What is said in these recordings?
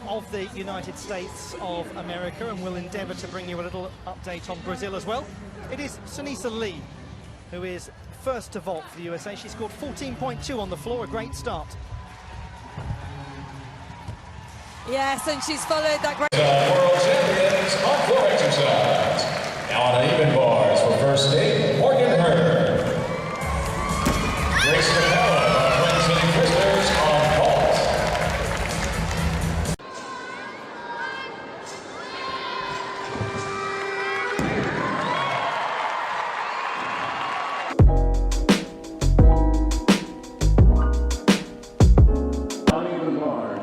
Of the United States of America, and we'll endeavour to bring you a little update on Brazil as well. It is Sunisa Lee who is first to vault for the USA. She scored 14.2 on the floor, a great start. Yes, and she's followed that great... World champions on floor exercise. Now on even bars for first state, Hurd. Grace McCallum, Twin City Prisoners on vault. Simone, Biles.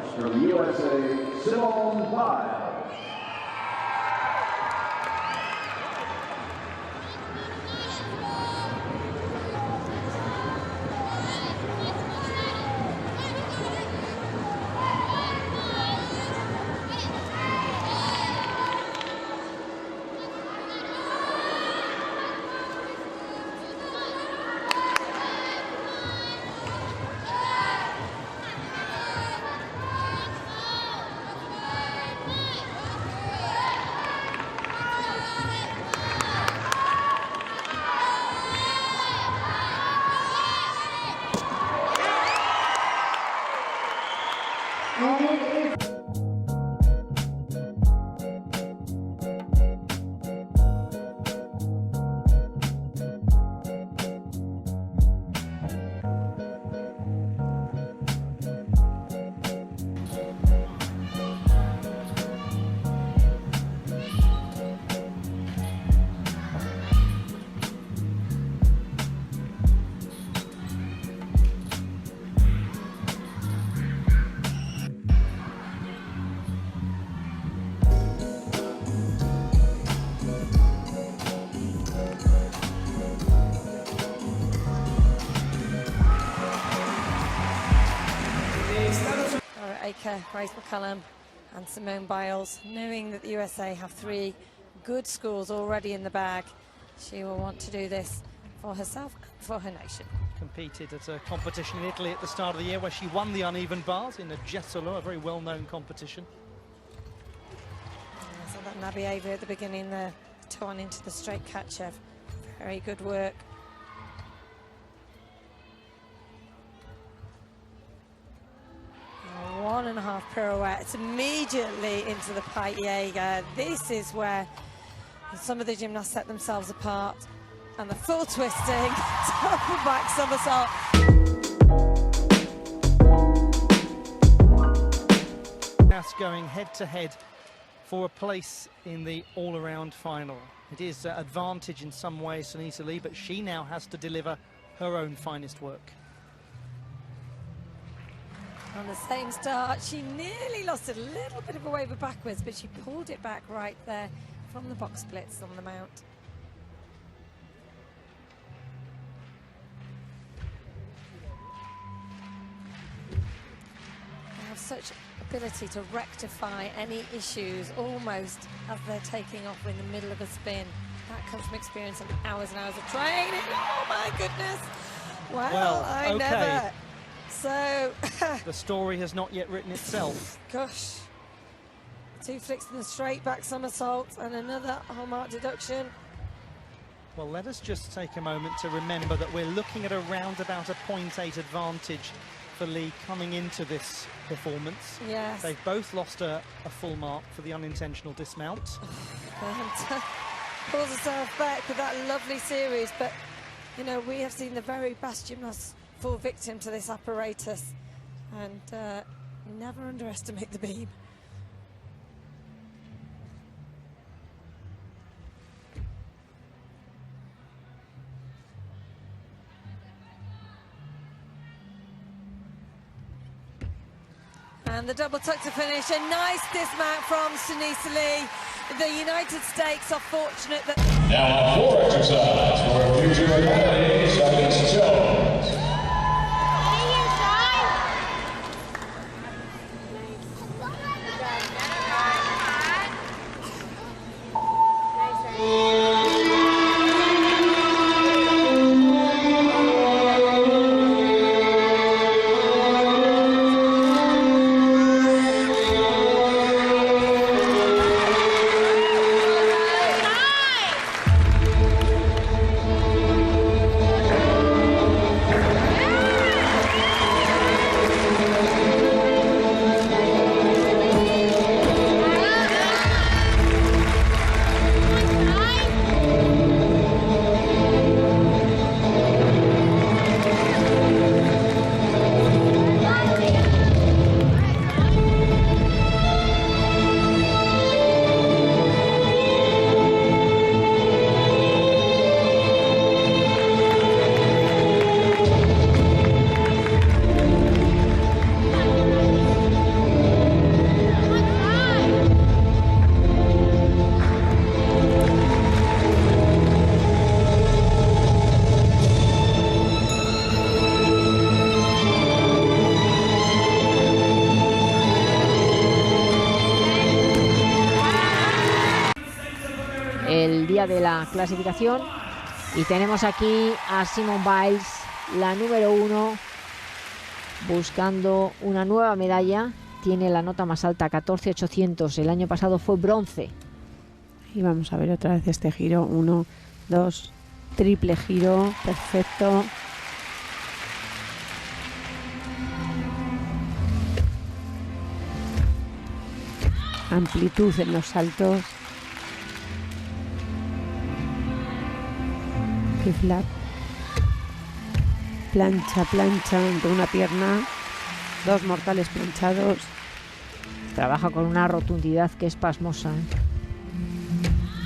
Eaker, McCallum and Simone Biles, knowing that the USA have 3 good scores already in the bag. She will want to do this for herself and for her nation. Competed at a competition in Italy at the start of the year where she won the uneven bars in the Jesolo, a very well-known competition. So that Nabi Ava at the beginning, the toe on into the straight catcher. Very good work. A 1.5 pirouettes immediately into the pike Jaeger. This is where some of the gymnasts set themselves apart. And the full twisting, double back somersault. That's going head-to-head for a place in the all-around final. It is advantage in some ways, Sunisa Lee, but she now has to deliver her own finest work. On the same start, she nearly lost a little bit of a waver backwards, but she pulled it back right there from the box splits on the mount. They have such ability to rectify any issues almost as they're taking off in the middle of a spin. That comes from experience and hours of training. Oh my goodness! Well, I okay. never. So the story has not yet written itself. Gosh, 2 flicks in the straight back somersault and another hallmark deduction. Well, let us just take a moment to remember that we're looking at around about a 0.8 advantage for Lee coming into this performance. Yes. They've both lost a full mark for the unintentional dismount. Pulls herself back with that lovely series, but you know, we have seen the very best gymnasts fall victim to this apparatus, and never underestimate the beam. And the double tuck to finish. A nice dismount from Sunisa Lee. The United States are fortunate that... Now on floor exercise for future academy, Shilese Jones. el día de la clasificación. Y tenemos aquí a Simone Biles, la número 1, buscando una nueva medalla. Tiene la nota más alta, 14.800. El año pasado fue bronce. Y vamos a ver otra vez este giro. 1, 2, triple giro, perfecto. Amplitud en los saltos. Flip-flap. Plancha, plancha entre una pierna. 2 mortales planchados. Trabaja con una rotundidad que es pasmosa.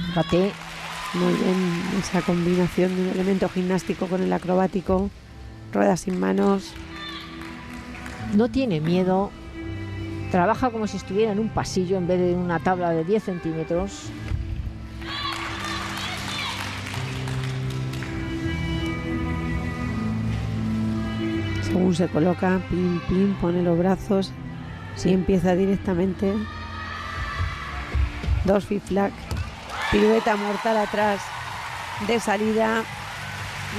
Fíjate. Muy bien esa combinación de un elemento gimnástico con el acrobático. Ruedas sin manos. No tiene miedo. Trabaja como si estuviera en un pasillo en vez de en una tabla de 10 centímetros. Según se coloca, pim, pim, pone los brazos. Sí, empieza directamente. 2 flip-flag. Pirueta mortal atrás de salida.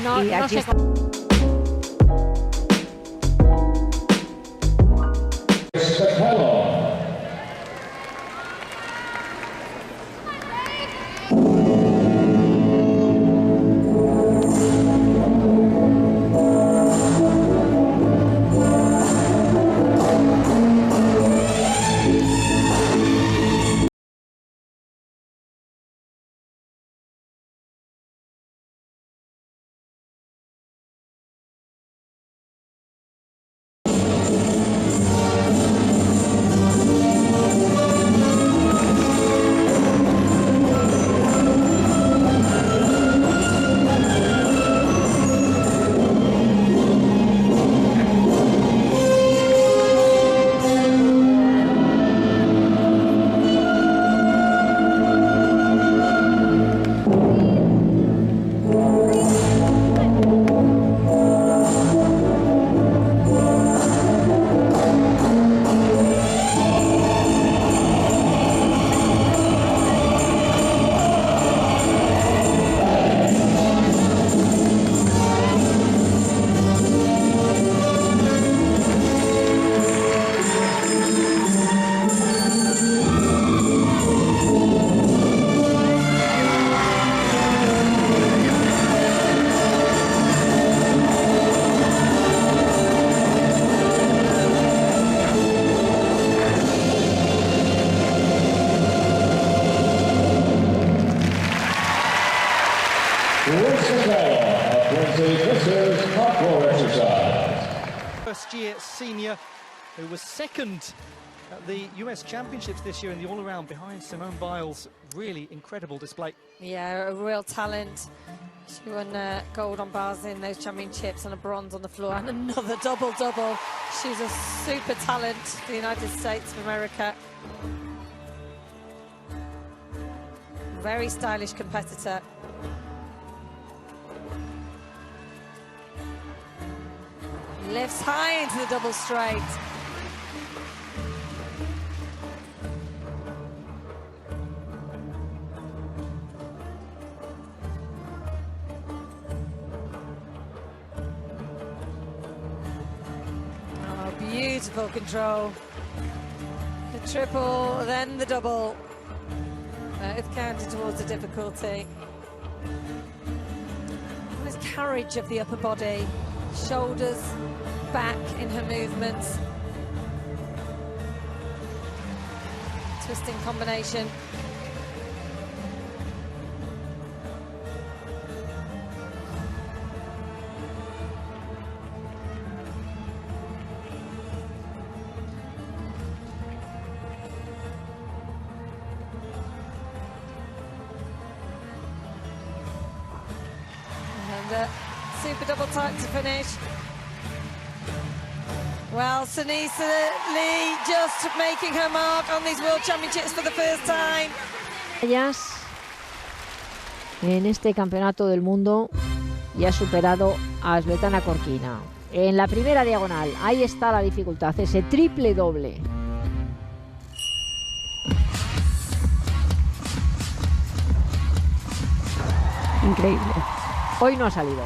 No, y no aquí sé está. McCallum. First-year senior who was second at the US Championships this year in the all-around behind Simone Biles. Really incredible display. Yeah, a real talent. She won gold on bars in those championships and a bronze on the floor and another double-double. She's a super talent for the United States of America. Very stylish competitor. Lifts high into the double straight. Oh, beautiful control. The triple, then the double. Both counted towards the difficulty. Nice carriage of the upper body. Shoulders back in her movements. Twisting combination. And super double type to finish. Well, Sunisa Lee just making her mark on these World Championships for the first time. En este campeonato del mundo y ha superado a Svetlana Korkina. En la primera diagonal, ahí está la dificultad, ese triple doble. Increíble. Hoy no ha salido.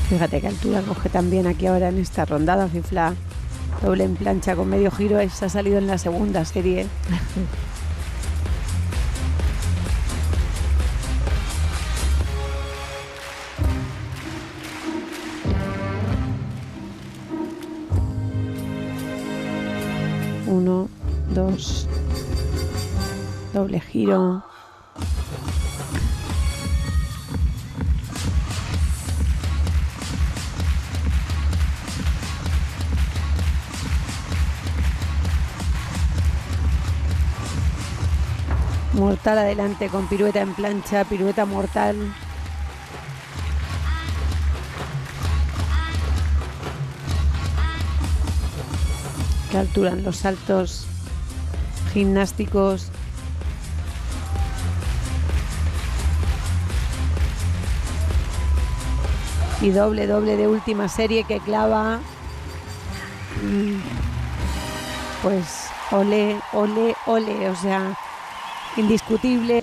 Fíjate qué altura coge también aquí ahora en esta rondada, Fifla. Doble en plancha con medio giro, esa ha salido en la segunda serie. Uno, dos, doble giro. Mortal adelante con pirueta en plancha, pirueta mortal. Qué altura en los saltos gimnásticos. Y doble de última serie que clava. Pues ole, o sea, indiscutible.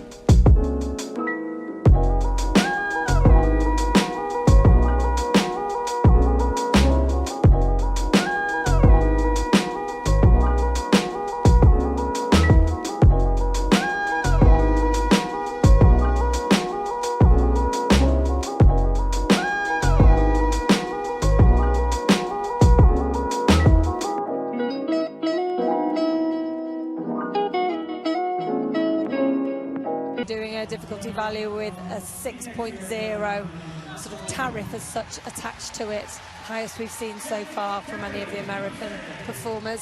Doing a difficulty value with a 6.0 sort of tariff as such attached to it, highest we've seen so far from any of the American performers.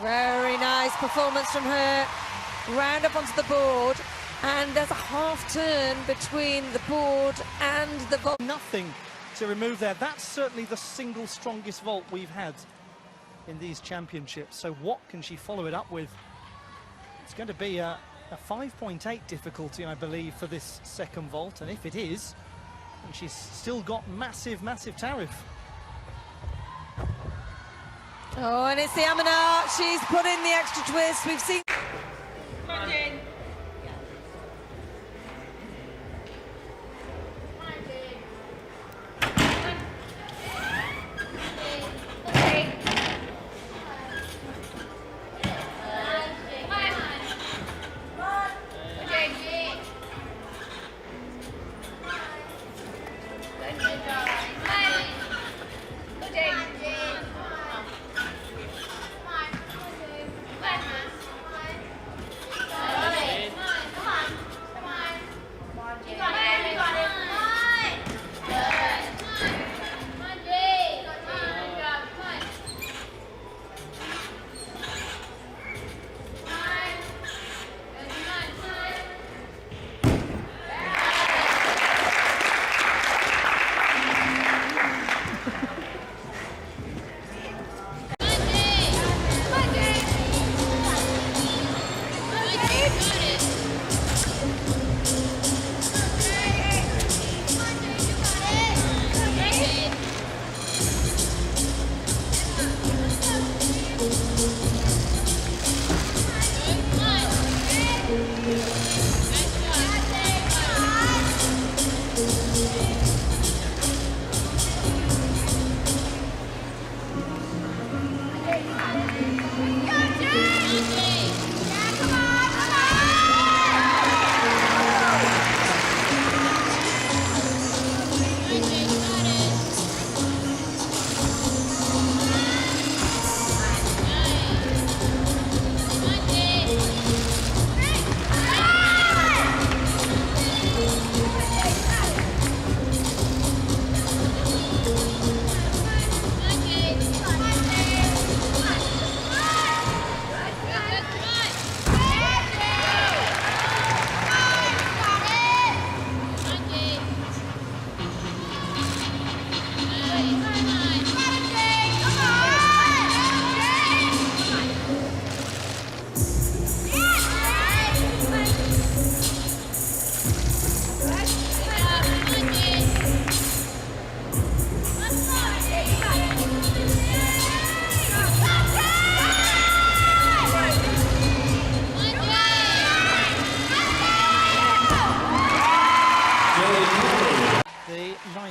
Very nice performance from her. Round up onto the board, and there's a half turn between the board and the vault. Nothing to remove there. That's certainly the single strongest vault we've had in these championships. So what can she follow it up with? It's going to be a 5.8 difficulty, I believe, for this second vault. And if it is, then she's still got massive tariff. Oh, and it's the Amina. She's put in the extra twist. We've seen.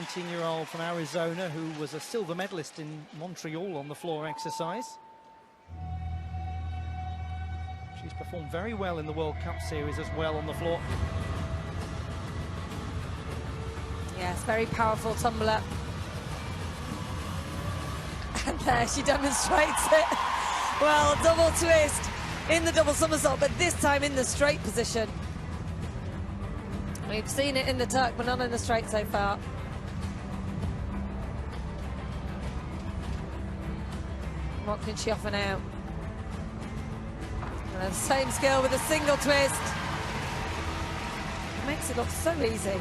19-year-old from Arizona who was a silver medalist in Montreal on the floor exercise. She's performed very well in the World Cup series as well on the floor. Yes, very powerful tumbler. And there she demonstrates it. Well, double twist in the double somersault, but this time in the straight position. We've seen it in the tuck, but not in the straight so far. What can she offer now? And the same skill with a single twist. Makes it look so easy.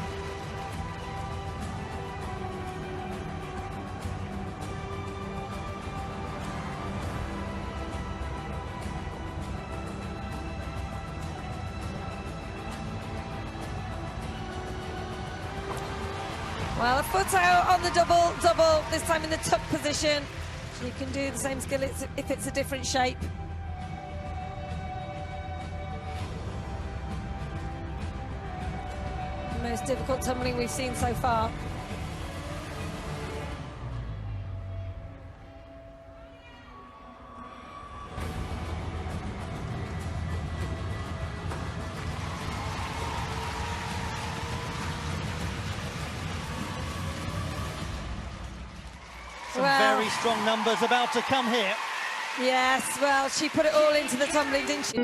Well, a foot out on the double, this time in the tuck position. She can do the same skill if it's a different shape. The most difficult tumbling we've seen so far. Some very strong numbers about to come here. Yes, well, she put it all into the tumbling, didn't she?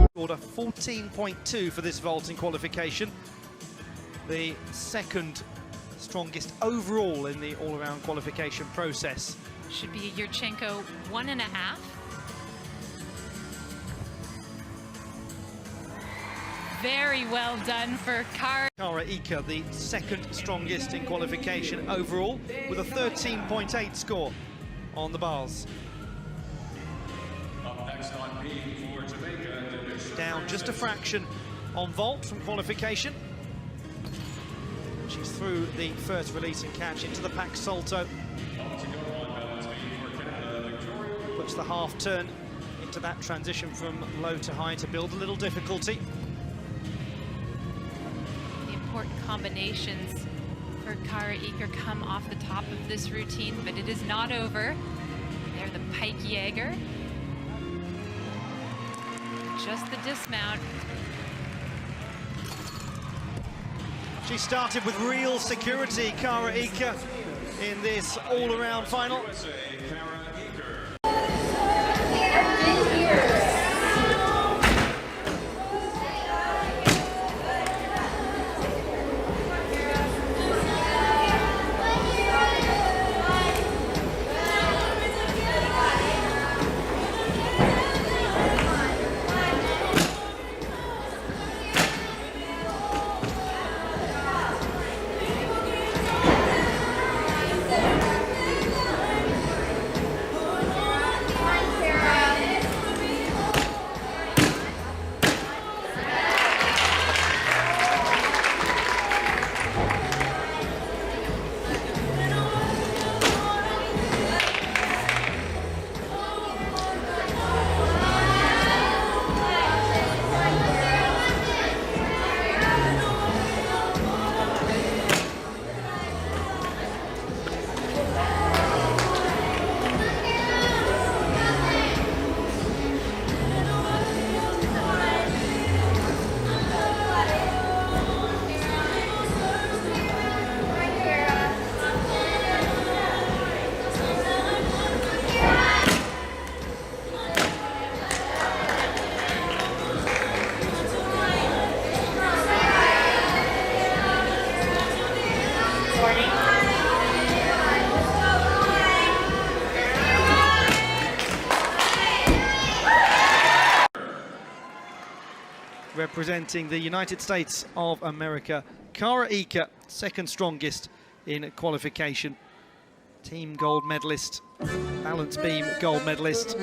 Scored a 14.2 for this vaulting qualification. The second strongest overall in the all-around qualification process. Should be a Yurchenko 1.5. Very well done for Carey. Eaker, the second strongest in qualification overall, with a 13.8 score on the bars. Down just a fraction on vault from qualification. She's through the first release and catch into the pack salto. Puts the half turn into that transition from low to high to build a little difficulty. Important combinations for Carey Eaker come off the top of this routine, but it is not over. They're the Pike Jaeger. Just the dismount. She started with real security, Carey Eaker, in this all-around final. Representing the United States of America, Carey Eaker, second strongest in qualification. Team gold medalist, balance beam gold medalist.